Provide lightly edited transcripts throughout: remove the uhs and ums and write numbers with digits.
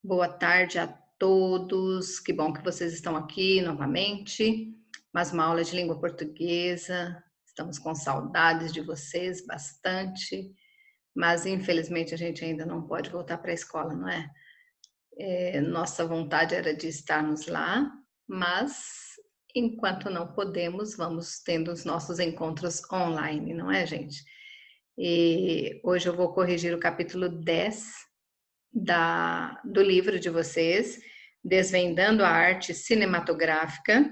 Boa tarde a todos. Que bom que vocês estão aqui novamente. Mais uma aula de língua portuguesa. Estamos com saudades de vocês bastante, mas infelizmente a gente ainda não pode voltar para a escola, não é? Nossa vontade era de estarmos lá, mas enquanto não podemos, vamos tendo os nossos encontros online, não é, gente? E hoje eu vou corrigir o capítulo 10 do livro de vocês, Desvendando a Arte Cinematográfica.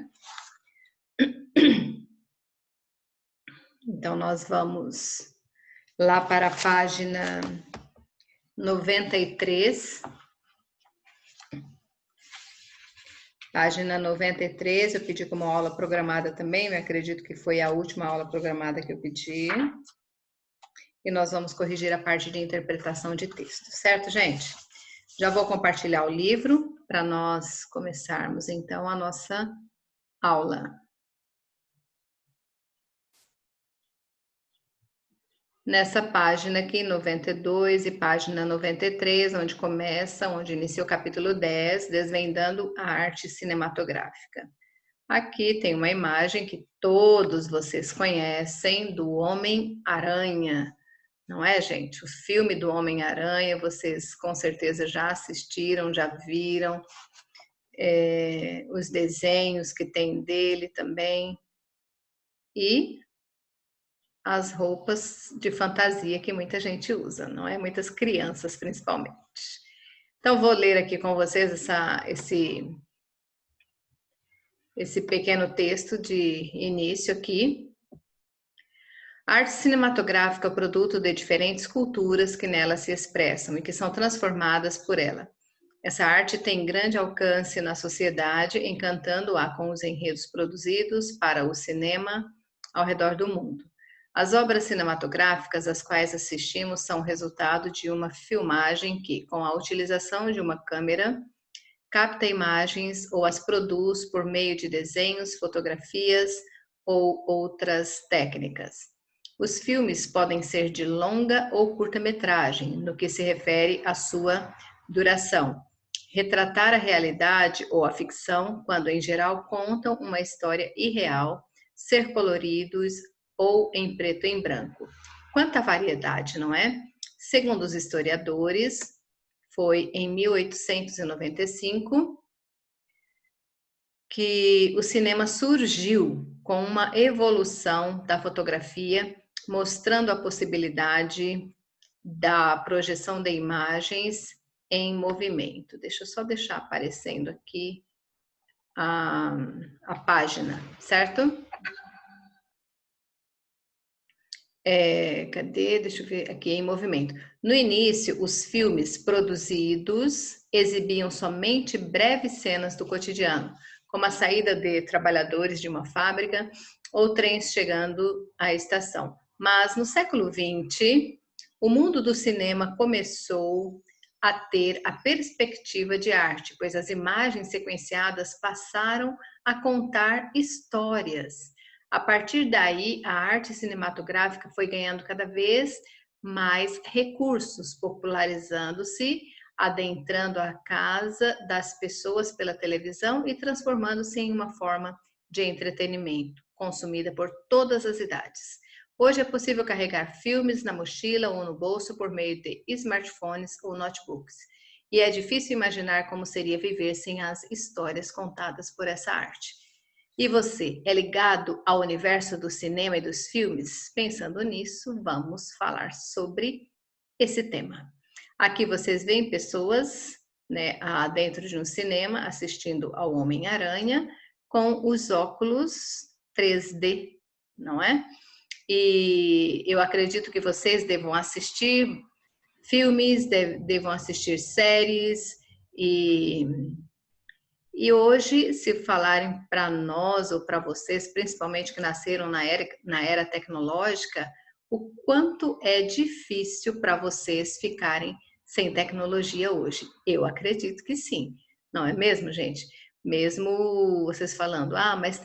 Então, nós vamos lá para a página 93. Página 93, eu pedi como aula programada também, eu acredito que foi a última aula programada que eu pedi. E nós vamos corrigir a parte de interpretação de texto, certo, gente? Já vou compartilhar o livro para nós começarmos, então, a nossa aula. Nessa página aqui, 92 e página 93, onde inicia o capítulo 10, Desvendando a Arte Cinematográfica. Aqui tem uma imagem que todos vocês conhecem do Homem-Aranha, não é, gente? O filme do Homem-Aranha, vocês com certeza já assistiram, já viram, os desenhos que tem dele também. E as roupas de fantasia que muita gente usa, não é? Muitas crianças, principalmente. Então, vou ler aqui com vocês esse pequeno texto de início aqui. A arte cinematográfica é o produto de diferentes culturas que nela se expressam e que são transformadas por ela. Essa arte tem grande alcance na sociedade, encantando-a com os enredos produzidos para o cinema ao redor do mundo. As obras cinematográficas às quais assistimos são resultado de uma filmagem que, com a utilização de uma câmera, capta imagens ou as produz por meio de desenhos, fotografias ou outras técnicas. Os filmes podem ser de longa ou curta-metragem, no que se refere à sua duração. Retratar a realidade ou a ficção, quando em geral contam uma história irreal, ser coloridos ou em preto e em branco. Quanta variedade, não é? Segundo os historiadores, foi em 1895 que o cinema surgiu com uma evolução da fotografia, mostrando a possibilidade da projeção de imagens em movimento. Deixa eu só deixar aparecendo aqui a página, certo? Cadê? Deixa eu ver aqui em movimento. No início, os filmes produzidos exibiam somente breves cenas do cotidiano, como a saída de trabalhadores de uma fábrica ou trens chegando à estação. Mas no século XX, o mundo do cinema começou a ter a perspectiva de arte, pois as imagens sequenciadas passaram a contar histórias. A partir daí, a arte cinematográfica foi ganhando cada vez mais recursos, popularizando-se, adentrando a casa das pessoas pela televisão e transformando-se em uma forma de entretenimento, consumida por todas as idades. Hoje é possível carregar filmes na mochila ou no bolso por meio de smartphones ou notebooks. E é difícil imaginar como seria viver sem as histórias contadas por essa arte. E você, é ligado ao universo do cinema e dos filmes? Pensando nisso, vamos falar sobre esse tema. Aqui vocês veem pessoas, né, dentro de um cinema assistindo ao Homem-Aranha com os óculos 3D, não é? E eu acredito que vocês devam assistir filmes, devam assistir séries e hoje, se falarem para nós ou para vocês, principalmente que nasceram na era tecnológica, o quanto é difícil para vocês ficarem sem tecnologia hoje. Eu acredito que sim, não é mesmo, gente? Mesmo vocês falando, mas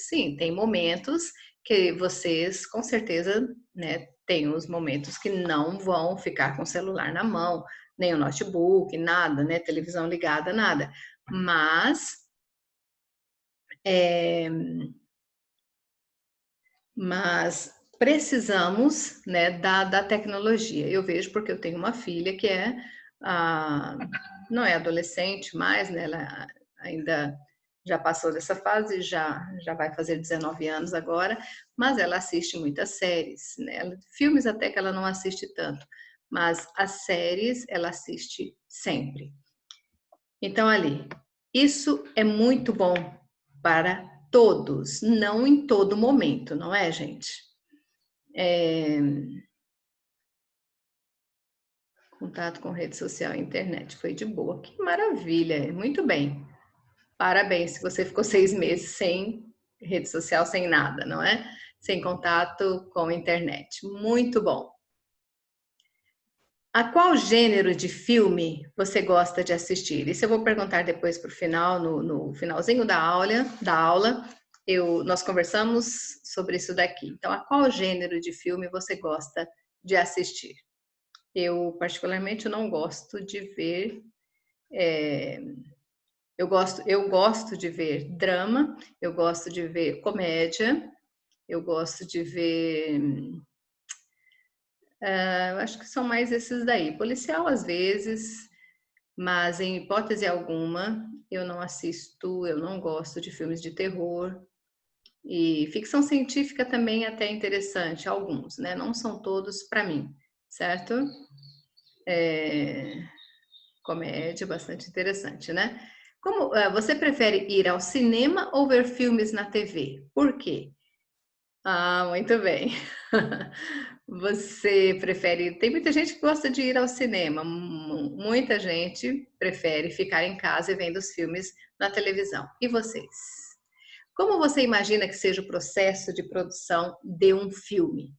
sim, tem momentos que vocês, com certeza, né, tem os momentos que não vão ficar com o celular na mão, nem o notebook, nada, né? Televisão ligada, nada. Mas precisamos, né, da tecnologia. Eu vejo porque eu tenho uma filha que não é adolescente mais, né? Ela ainda já passou dessa fase, já vai fazer 19 anos agora, mas ela assiste muitas séries, né? Filmes até que ela não assiste tanto, mas as séries ela assiste sempre. Então, ali, isso é muito bom para todos, não em todo momento, não é, gente? Contato com rede social e internet foi de boa. Que maravilha, muito bem. Parabéns se você ficou 6 meses sem rede social, sem nada, não é? Sem contato com a internet. Muito bom. A qual gênero de filme você gosta de assistir? Isso eu vou perguntar depois para o final, no finalzinho da aula, nós conversamos sobre isso daqui. Então, a qual gênero de filme você gosta de assistir? Eu, particularmente, não gosto de ver. Eu gosto de ver drama, eu gosto de ver comédia, eu gosto de ver. Eu acho que são mais esses daí. Policial, às vezes, mas em hipótese alguma, eu não assisto, eu não gosto de filmes de terror. E ficção científica também é até interessante, alguns, né? Não são todos para mim, certo? Comédia, bastante interessante, né? Você prefere ir ao cinema ou ver filmes na TV? Por quê? Ah, muito bem. Você prefere. Tem muita gente que gosta de ir ao cinema, muita gente prefere ficar em casa e vendo os filmes na televisão. E vocês? Como você imagina que seja o processo de produção de um filme?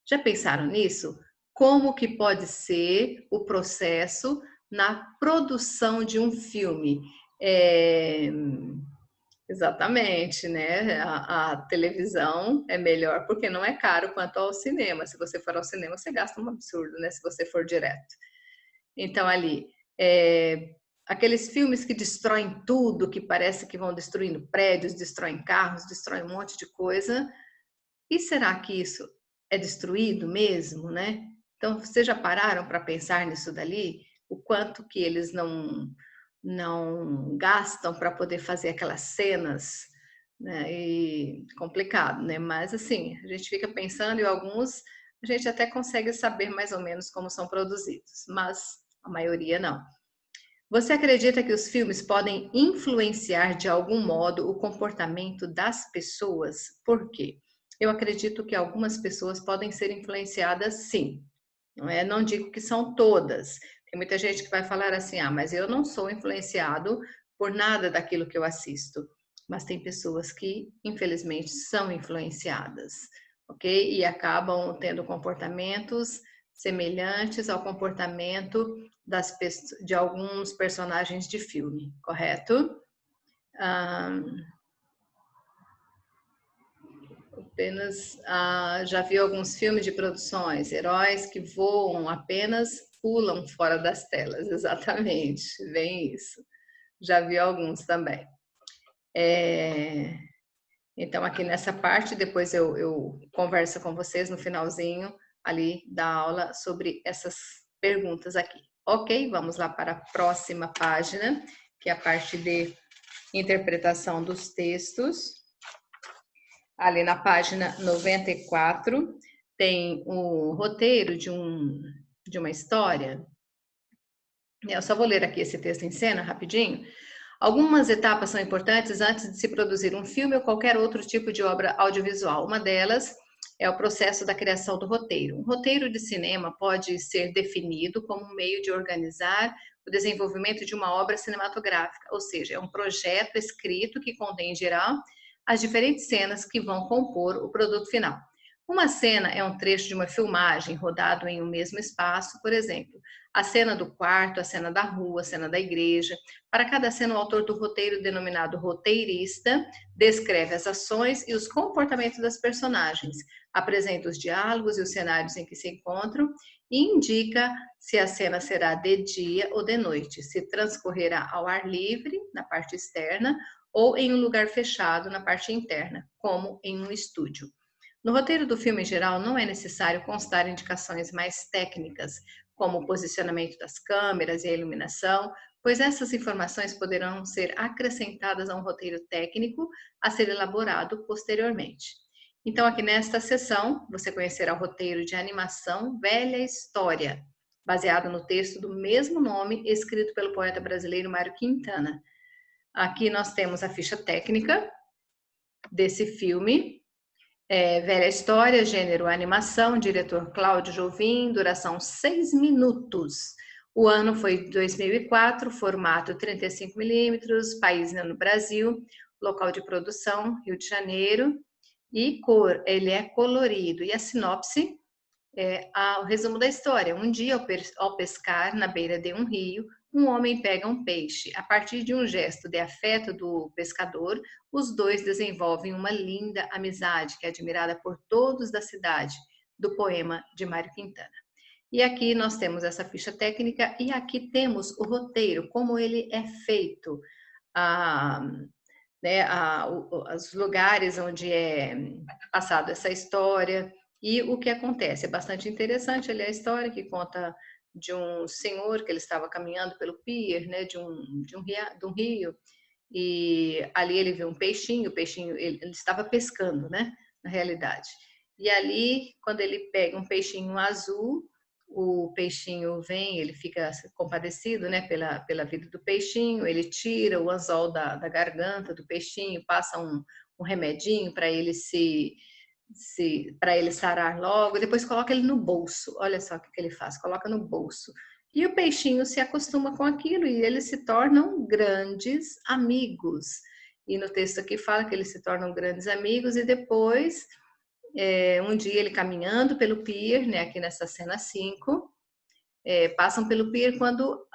Já pensaram nisso? Como que pode ser o processo na produção de um filme? É, Exatamente, né? A televisão é melhor porque não é caro quanto ao cinema. Se você for ao cinema, você gasta um absurdo, né? Se você for direto. Então, ali, aqueles filmes que destroem tudo, que parece que vão destruindo prédios, destroem carros, destroem um monte de coisa. E será que isso é destruído mesmo, né? Então, vocês já pararam para pensar nisso dali? O quanto que eles não gastam para poder fazer aquelas cenas, né? E complicado, né? Mas assim, a gente fica pensando e alguns a gente até consegue saber mais ou menos como são produzidos, mas a maioria não. Você acredita que os filmes podem influenciar de algum modo o comportamento das pessoas? Por quê? Eu acredito que algumas pessoas podem ser influenciadas, sim. Não é? Não digo que são todas. Tem muita gente que vai falar assim: ah, mas eu não sou influenciado por nada daquilo que eu assisto. Mas tem pessoas que, infelizmente, são influenciadas, ok? E acabam tendo comportamentos semelhantes ao comportamento de alguns personagens de filme, correto? Já vi alguns filmes de produções, heróis que voam, apenas pulam fora das telas, exatamente, bem isso. Já vi alguns também. Então, aqui nessa parte, depois eu converso com vocês no finalzinho ali da aula sobre essas perguntas aqui. Ok, vamos lá para a próxima página, que é a parte de interpretação dos textos. Ali na página 94, tem o roteiro de uma história. Eu só vou ler aqui esse texto em cena, rapidinho. Algumas etapas são importantes antes de se produzir um filme ou qualquer outro tipo de obra audiovisual. Uma delas é o processo da criação do roteiro. Um roteiro de cinema pode ser definido como um meio de organizar o desenvolvimento de uma obra cinematográfica, ou seja, é um projeto escrito que contém, em geral, as diferentes cenas que vão compor o produto final. Uma cena é um trecho de uma filmagem rodado em um mesmo espaço, por exemplo, a cena do quarto, a cena da rua, a cena da igreja. Para cada cena, o autor do roteiro, denominado roteirista, descreve as ações e os comportamentos das personagens, apresenta os diálogos e os cenários em que se encontram e indica se a cena será de dia ou de noite, se transcorrerá ao ar livre, na parte externa, ou em um lugar fechado, na parte interna, como em um estúdio. No roteiro do filme em geral, não é necessário constar indicações mais técnicas, como o posicionamento das câmeras e a iluminação, pois essas informações poderão ser acrescentadas a um roteiro técnico a ser elaborado posteriormente. Então, aqui nesta sessão, você conhecerá o roteiro de animação Velha História, baseado no texto do mesmo nome, escrito pelo poeta brasileiro Mário Quintana. Aqui nós temos a ficha técnica desse filme. Velha História, gênero animação, diretor Cláudio Jovim, duração 6 minutos. O ano foi 2004, formato 35mm, país no Brasil, local de produção Rio de Janeiro, e cor, ele é colorido. E a sinopse o resumo da história. Um dia, ao pescar na beira de um rio, um homem pega um peixe. A partir de um gesto de afeto do pescador, os dois desenvolvem uma linda amizade que é admirada por todos da cidade, do poema de Mário Quintana. E aqui nós temos essa ficha técnica e aqui temos o roteiro, como ele é feito, os lugares onde é passado essa história e o que acontece. É bastante interessante ali a história que conta de um senhor que ele estava caminhando pelo pier, né, de um rio, e ali ele viu um peixinho, o peixinho, ele estava pescando, né, na realidade. E ali, quando ele pega um peixinho azul, o peixinho vem, ele fica compadecido, né, pela vida do peixinho, ele tira o anzol da garganta do peixinho, passa um remedinho para ele para ele sarar logo, depois coloca ele no bolso. Olha só o que ele faz, coloca no bolso. E o peixinho se acostuma com aquilo e eles se tornam grandes amigos. E no texto aqui fala que eles se tornam grandes amigos e depois, um dia ele caminhando pelo pier, né, aqui nessa cena 5, passam pelo pier quando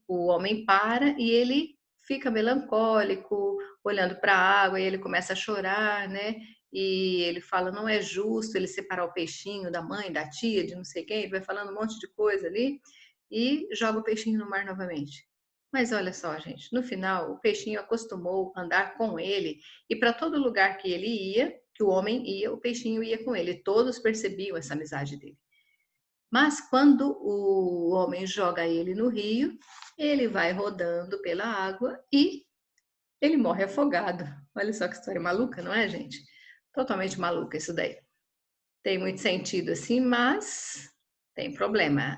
o homem para e ele fica melancólico, olhando para a água e ele começa a chorar, né? E ele fala, não é justo ele separar o peixinho da mãe, da tia, de não sei quem, ele vai falando um monte de coisa ali e joga o peixinho no mar novamente. Mas olha só, gente, no final o peixinho acostumou a andar com ele e para todo lugar que ele ia, que o homem ia, o peixinho ia com ele. Todos percebiam essa amizade dele. Mas quando o homem joga ele no rio, ele vai rodando pela água e ele morre afogado. Olha só que história maluca, não é, gente? Totalmente maluca isso daí. Tem muito sentido assim, mas tem problema.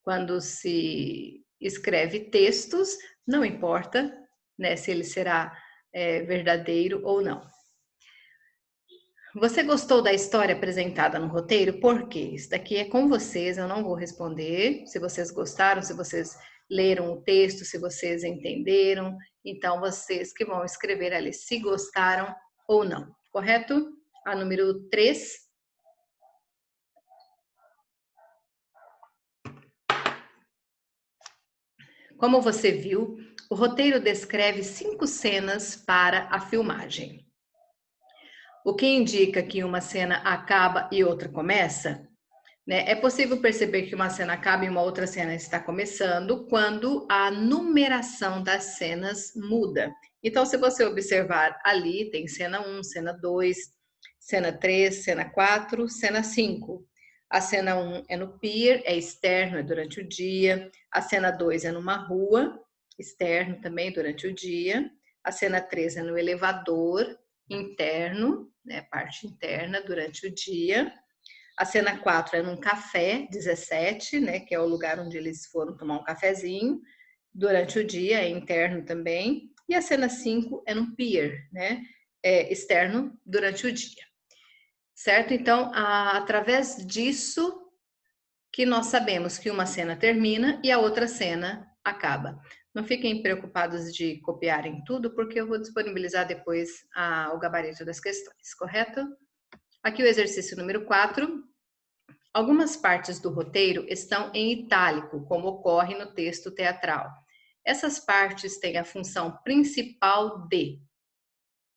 Quando se escreve textos, não importa, né, se ele será verdadeiro ou não. Você gostou da história apresentada no roteiro? Por quê? Isso daqui é com vocês, eu não vou responder. Se vocês gostaram, se vocês leram o texto, se vocês entenderam, então vocês que vão escrever ali se gostaram ou não, correto? A número 3. Como você viu, o roteiro descreve 5 cenas para a filmagem. O que indica que uma cena acaba e outra começa, né? É possível perceber que uma cena acaba e uma outra cena está começando quando a numeração das cenas muda. Então, se você observar ali, tem cena 1, cena 2, cena 3, cena 4, cena 5. A cena 1 é no pier, é externo, é durante o dia. A cena 2 é numa rua, externo também durante o dia. A cena 3 é no elevador, interno, né, parte interna durante o dia. A cena 4 é num café, 17, né, que é o lugar onde eles foram tomar um cafezinho durante o dia, é interno também. E a cena 5 é num pier, né, externo durante o dia. Certo? Então, através disso que nós sabemos que uma cena termina e a outra cena acaba. Não fiquem preocupados de copiarem tudo, porque eu vou disponibilizar depois o gabarito das questões, correto? Aqui o exercício número 4. Algumas partes do roteiro estão em itálico, como ocorre no texto teatral. Essas partes têm a função principal de.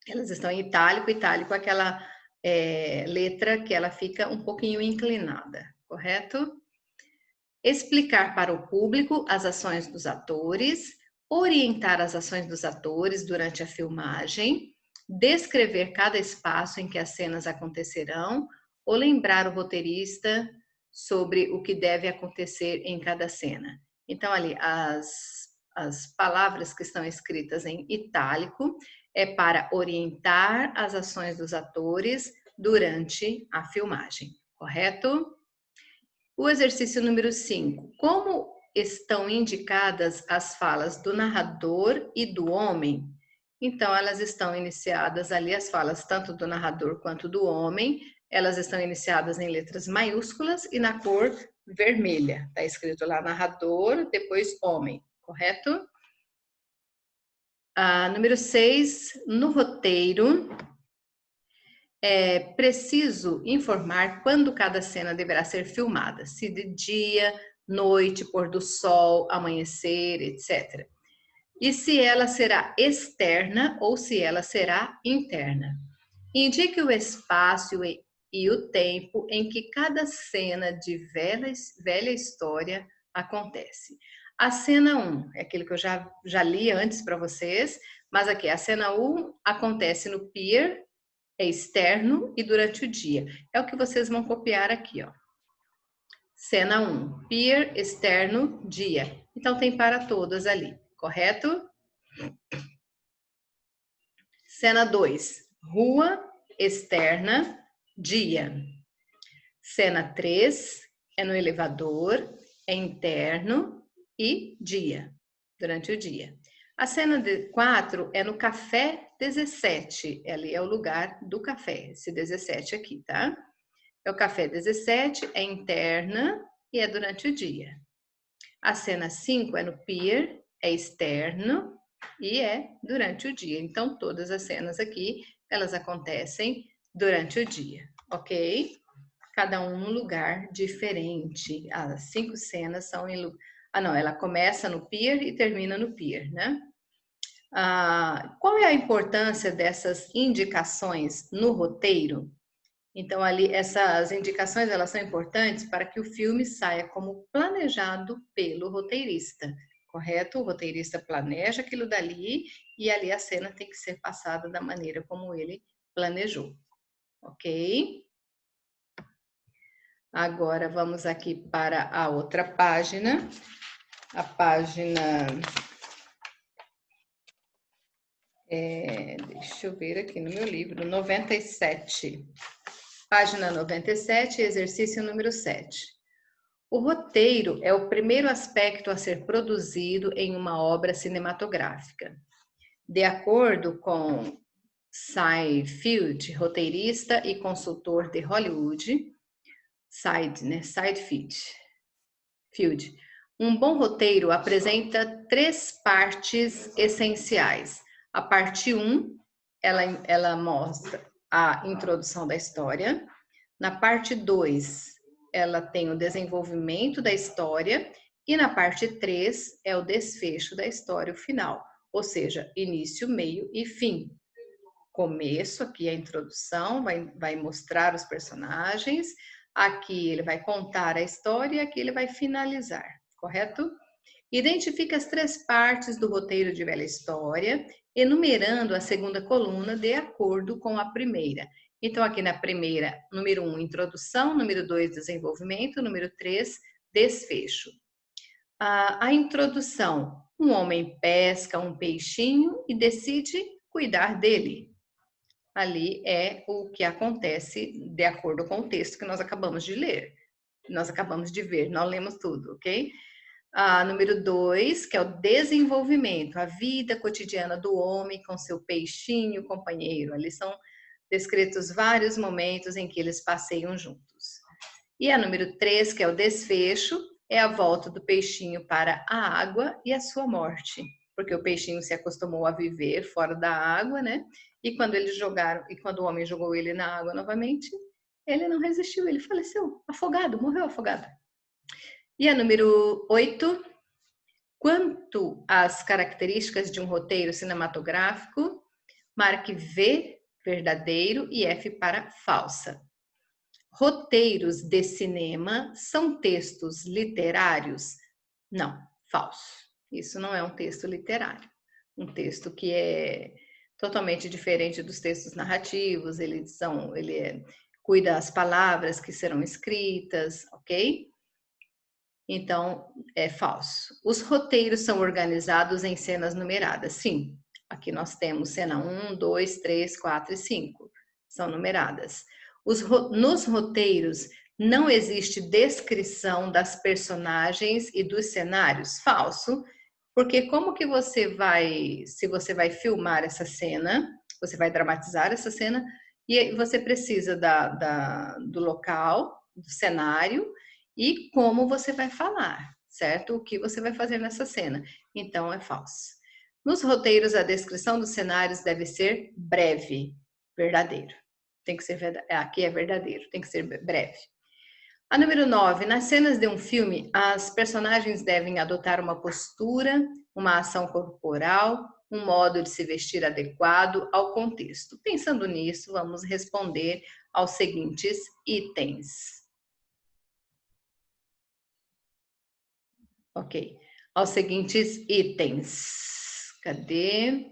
Elas estão em itálico, itálico é aquela letra que ela fica um pouquinho inclinada, correto? Explicar para o público as ações dos atores, orientar as ações dos atores durante a filmagem, descrever cada espaço em que as cenas acontecerão ou lembrar o roteirista sobre o que deve acontecer em cada cena. Então, ali, as palavras que estão escritas em itálico é para orientar as ações dos atores durante a filmagem, correto? O exercício número 5. Como estão indicadas as falas do narrador e do homem? Então, elas estão iniciadas ali, as falas tanto do narrador quanto do homem, elas estão iniciadas em letras maiúsculas e na cor vermelha. Está escrito lá narrador, depois homem, correto? Número 6, no roteiro, é preciso informar quando cada cena deverá ser filmada, se de dia, noite, pôr do sol, amanhecer, etc. E se ela será externa ou se ela será interna. Indique o espaço e o tempo em que cada cena de velha história acontece. A cena 1 é aquilo que eu já li antes para vocês, mas aqui a cena 1 acontece no pier, é externo e durante o dia. É o que vocês vão copiar aqui, ó. Cena 1, pier, externo, dia. Então tem para todas ali, correto? Cena 2, rua, externa, dia. Cena 3 é no elevador, é interno e dia, durante o dia. A cena 4 é no café 17, ali é o lugar do café, esse 17 aqui, tá? É o café 17, é interna e é durante o dia. A cena 5 é no pier, é externo e é durante o dia. Então, todas as cenas aqui, elas acontecem durante o dia, ok? Cada um num lugar diferente. As 5 cenas são em... não, ela começa no pier e termina no pier, né? Qual é a importância dessas indicações no roteiro? Então, ali, essas indicações, elas são importantes para que o filme saia como planejado pelo roteirista, correto? O roteirista planeja aquilo dali e ali a cena tem que ser passada da maneira como ele planejou, ok? Agora, vamos aqui para a outra página, a página... deixa eu ver aqui no meu livro, 97. Página 97, exercício número 7. O roteiro é o primeiro aspecto a ser produzido em uma obra cinematográfica. De acordo com Cy Field, roteirista e consultor de Hollywood, Field. Um bom roteiro apresenta 3 partes essenciais. A parte 1, ela mostra a introdução da história. Na parte 2, ela tem o desenvolvimento da história. E na parte 3, é o desfecho da história, o final. Ou seja, início, meio e fim. Começo, aqui é a introdução, vai mostrar os personagens. Aqui ele vai contar a história e aqui ele vai finalizar, correto? Identifique as 3 partes do roteiro de velha história, enumerando a segunda coluna de acordo com a primeira. Então, aqui na primeira, número 1, introdução, número 2, desenvolvimento, número 3, desfecho. A introdução, um homem pesca um peixinho e decide cuidar dele. Ali é o que acontece de acordo com o texto que nós acabamos de ler. Nós acabamos de ver, não lemos tudo, ok? Número 2, que é o desenvolvimento, a vida cotidiana do homem com seu peixinho companheiro. Ali são descritos vários momentos em que eles passeiam juntos. E a número 3, que é o desfecho, é a volta do peixinho para a água e a sua morte. Porque o peixinho se acostumou a viver fora da água, né? E quando o homem jogou ele na água novamente, ele não resistiu, ele faleceu, afogado, morreu afogado. E a número 8, quanto às características de um roteiro cinematográfico, marque V, verdadeiro, e F para falsa. roteiros de cinema são textos literários? Não, falso. Isso não é um texto literário. Um texto que é totalmente diferente dos textos narrativos, cuida das palavras que serão escritas, ok? Então, é falso. Os roteiros são organizados em cenas numeradas. Sim, aqui nós temos cena 1, 2, 3, 4 e 5. São numeradas. Nos roteiros não existe descrição das personagens e dos cenários. Falso, porque como que se você vai filmar essa cena, você vai dramatizar essa cena, e você precisa do local, do cenário, e como você vai falar, certo? O que você vai fazer nessa cena. Então, é falso. Nos roteiros, a descrição dos cenários deve ser breve, verdadeiro. Tem que ser aqui é verdadeiro, tem que ser breve. A número 9, nas cenas de um filme, as personagens devem adotar uma postura, uma ação corporal, um modo de se vestir adequado ao contexto. Pensando nisso, vamos responder aos seguintes itens. Ok. Aos seguintes itens. Cadê?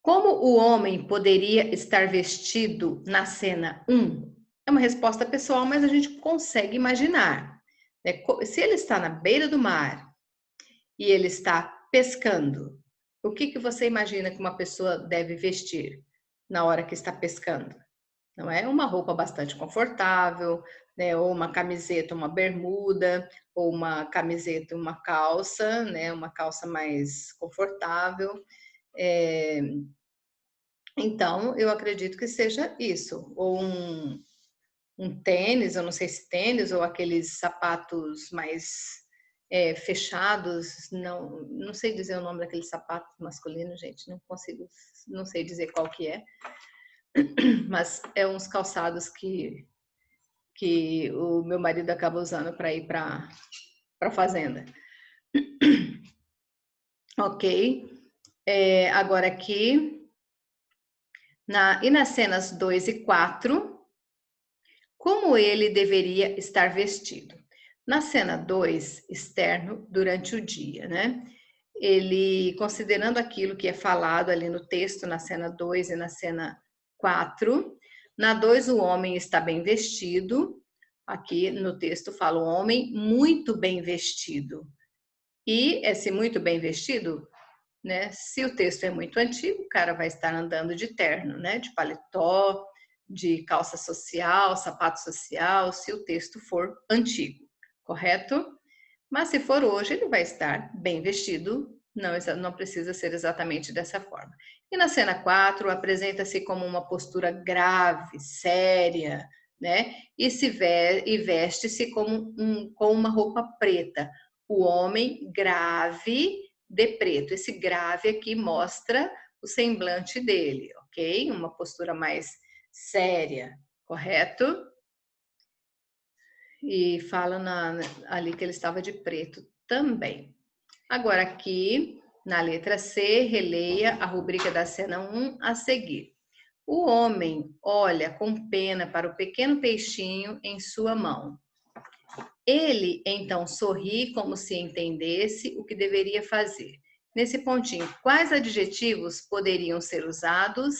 Como o homem poderia estar vestido na cena 1? É uma resposta pessoal, mas a gente consegue imaginar. Se ele está na beira do mar e ele está pescando, o que você imagina que uma pessoa deve vestir na hora que está pescando? Não é uma roupa bastante confortável, né? Ou uma camiseta, uma bermuda, ou uma camiseta, uma calça, né? Uma calça mais confortável. Então, eu acredito que seja isso. Ou um tênis, eu não sei se tênis, ou aqueles sapatos mais fechados, não sei dizer o nome daqueles sapatos masculinos, gente, não sei dizer qual que é, mas é uns calçados que o meu marido acaba usando para ir para a fazenda. Ok. Agora aqui, e nas cenas 2 e 4, como ele deveria estar vestido? Na cena 2, externo, durante o dia, né? Ele, considerando aquilo que é falado ali no texto, na cena 2 e na cena 4, na 2 o homem está bem vestido, aqui no texto fala o homem muito bem vestido. E esse muito bem vestido, né? Se o texto é muito antigo, o cara vai estar andando de terno, né? De paletó, de calça social, sapato social, se o texto for antigo, correto? Mas se for hoje, ele vai estar bem vestido, não precisa ser exatamente dessa forma. E na cena 4, apresenta-se como uma postura grave, séria, né? E veste-se com uma roupa preta. O homem grave de preto. Esse grave aqui mostra o semblante dele, ok? Uma postura mais séria, correto? E fala ali que ele estava de preto também. Agora aqui, na letra C, releia a rubrica da cena 1 a seguir. O homem olha com pena para o pequeno peixinho em sua mão. Ele então sorri como se entendesse o que deveria fazer. Nesse pontinho, quais adjetivos poderiam ser usados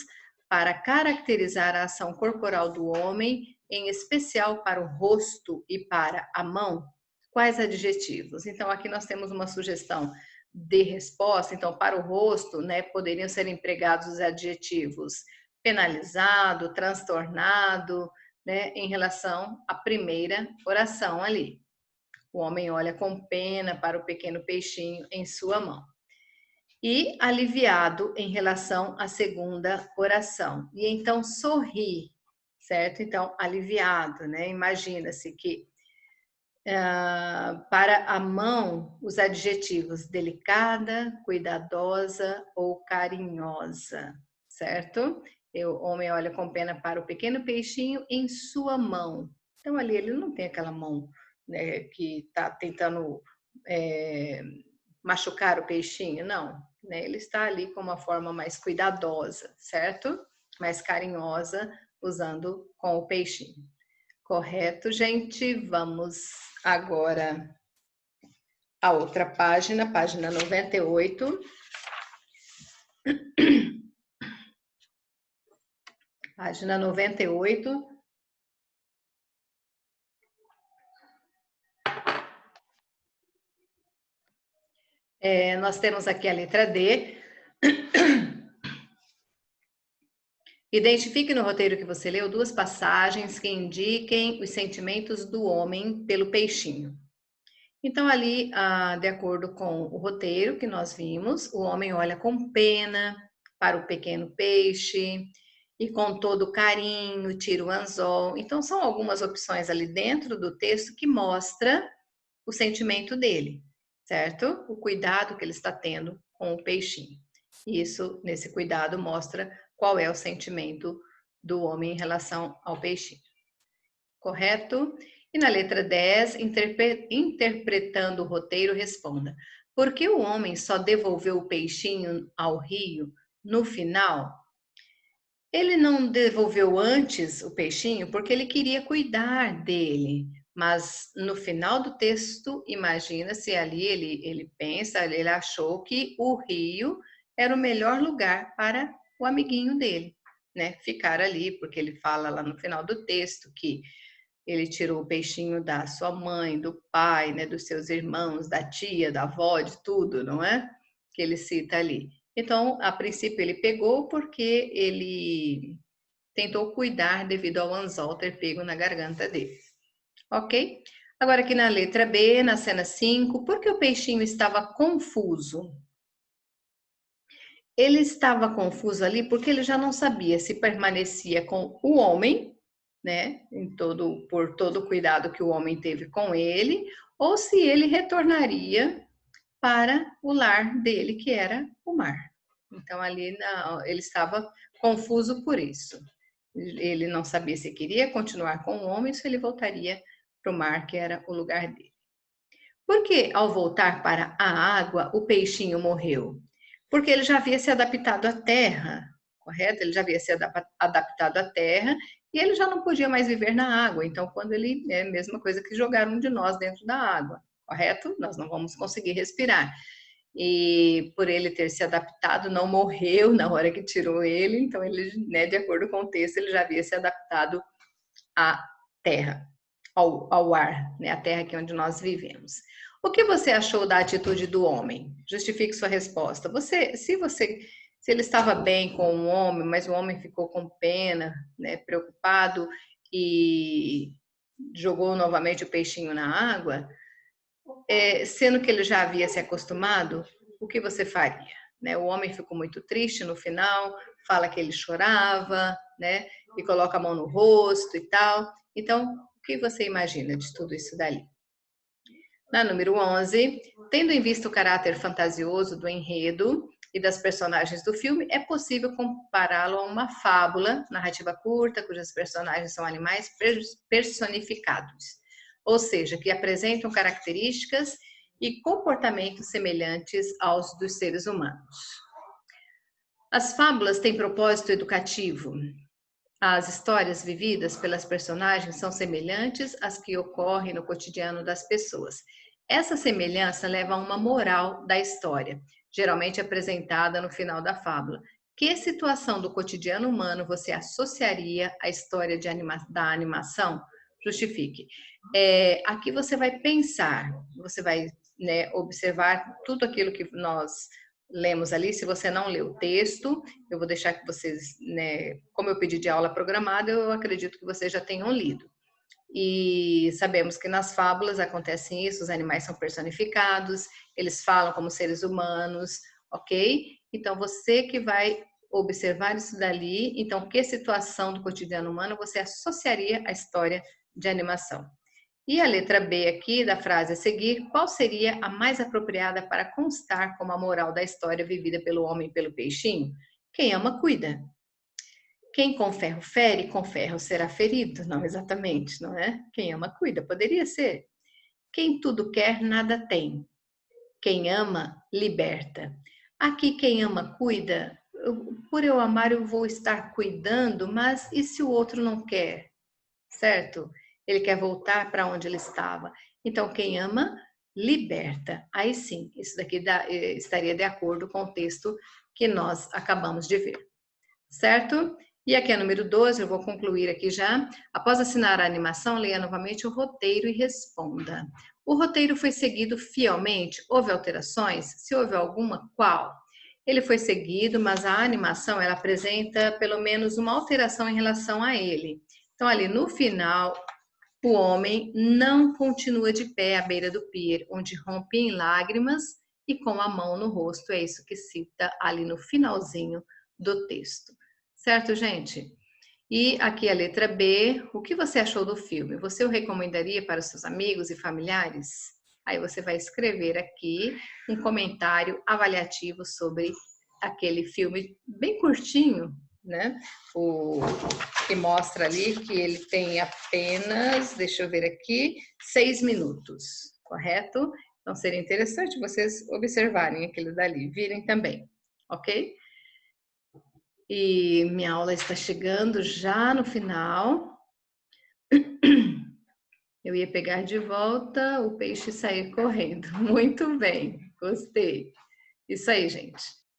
para caracterizar a ação corporal do homem, em especial para o rosto e para a mão? Quais adjetivos? Então, aqui nós temos uma sugestão de resposta. Então, para o rosto, né, poderiam ser empregados os adjetivos penalizado, transtornado, né, em relação à primeira oração ali. O homem olha com pena para o pequeno peixinho em sua mão. E aliviado em relação à segunda oração. E então sorri, certo? Então, aliviado, né? Imagina-se que para a mão, os adjetivos delicada, cuidadosa ou carinhosa, certo? O homem olha com pena para o pequeno peixinho em sua mão. Então, ali ele não tem aquela mão, né, que está tentando machucar o peixinho, não. Né? Ele está ali com uma forma mais cuidadosa, certo? Mais carinhosa usando com o peixinho. Correto, gente? Vamos agora à outra página, página 98. Página 98. Nós temos aqui a letra D. Identifique no roteiro que você leu 2 passagens que indiquem os sentimentos do homem pelo peixinho. Então, ali, de acordo com o roteiro que nós vimos, o homem olha com pena para o pequeno peixe e com todo carinho tira o anzol. Então, são algumas opções ali dentro do texto que mostra o sentimento dele, certo? O cuidado que ele está tendo com o peixinho. Isso, nesse cuidado, mostra qual é o sentimento do homem em relação ao peixinho. Correto? E na letra 10, interpretando o roteiro, responda: por que o homem só devolveu o peixinho ao rio no final? Ele não devolveu antes o peixinho porque ele queria cuidar dele. Mas no final do texto, imagina se ali ele pensa, ele achou que o rio era o melhor lugar para o amiguinho dele, né? Ficar ali, porque ele fala lá no final do texto que ele tirou o peixinho da sua mãe, do pai, né, dos seus irmãos, da tia, da avó, de tudo, não é? Que ele cita ali. Então, a princípio, ele pegou porque ele tentou cuidar devido ao anzol ter pego na garganta dele. Ok? Agora, aqui na letra B, na cena 5, por que o peixinho estava confuso? Ele estava confuso ali porque ele já não sabia se permanecia com o homem, né, por todo o cuidado que o homem teve com ele, ou se ele retornaria para o lar dele, que era o mar. Então ali ele estava confuso por isso. Ele não sabia se queria continuar com o homem ou se ele voltaria para o mar, que era o lugar dele. Porque ao voltar para a água, o peixinho morreu? Porque ele já havia se adaptado à terra, correto? Ele já havia se adaptado à terra e ele já não podia mais viver na água. Então, quando ele é a mesma coisa que jogar um de nós dentro da água, correto? Nós não vamos conseguir respirar. E por ele ter se adaptado, não morreu na hora que tirou ele. Então, ele, né, de acordo com o texto, ele já havia se adaptado à terra, ao ar, né? A terra aqui onde nós vivemos. O que você achou da atitude do homem? Justifique sua resposta. Se ele estava bem com o homem, mas o homem ficou com pena, né, preocupado e jogou novamente o peixinho na água, sendo que ele já havia se acostumado, o que você faria? Né? O homem ficou muito triste no final, fala que ele chorava, né? E coloca a mão no rosto e tal. Então, o que você imagina de tudo isso dali? Na número 11, tendo em vista o caráter fantasioso do enredo e das personagens do filme, é possível compará-lo a uma fábula, narrativa curta, cujas personagens são animais personificados, ou seja, que apresentam características e comportamentos semelhantes aos dos seres humanos. As fábulas têm propósito educativo. As histórias vividas pelas personagens são semelhantes às que ocorrem no cotidiano das pessoas. Essa semelhança leva a uma moral da história, geralmente apresentada no final da fábula. Que situação do cotidiano humano você associaria à história da animação? Justifique. Aqui você vai pensar, você vai, né, observar tudo aquilo que nós lemos ali. Se você não leu o texto, eu vou deixar que vocês, né, como eu pedi de aula programada, eu acredito que vocês já tenham lido. E sabemos que nas fábulas acontece isso, os animais são personificados, eles falam como seres humanos, ok? Então você que vai observar isso dali, então que situação do cotidiano humano você associaria à história de animação? E a letra B aqui da frase a seguir, qual seria a mais apropriada para constar como a moral da história vivida pelo homem e pelo peixinho? Quem ama, cuida. Quem com ferro fere, com ferro será ferido. Não exatamente, não é? Quem ama, cuida. Poderia ser. Quem tudo quer, nada tem. Quem ama, liberta. Aqui, quem ama, cuida, por eu amar, eu vou estar cuidando, mas e se o outro não quer, certo? Ele quer voltar para onde ele estava. Então, quem ama, liberta. Aí sim, isso daqui estaria de acordo com o texto que nós acabamos de ver, certo? E aqui é número 12, eu vou concluir aqui já. Após assinar a animação, leia novamente o roteiro e responda. O roteiro foi seguido fielmente? Houve alterações? Se houve alguma, qual? Ele foi seguido, mas a animação ela apresenta pelo menos uma alteração em relação a ele. Então, ali no final, o homem não continua de pé à beira do pier, onde rompe em lágrimas e com a mão no rosto. É isso que cita ali no finalzinho do texto. Certo, gente? E aqui a letra B, o que você achou do filme? Você o recomendaria para os seus amigos e familiares? Aí você vai escrever aqui um comentário avaliativo sobre aquele filme bem curtinho, né? O que mostra ali que ele tem apenas, deixa eu ver aqui, 6 minutos, correto? Então seria interessante vocês observarem aquilo dali, virem também, ok? E minha aula está chegando já no final. Eu ia pegar de volta o peixe e sair correndo. Muito bem, gostei. Isso aí, gente.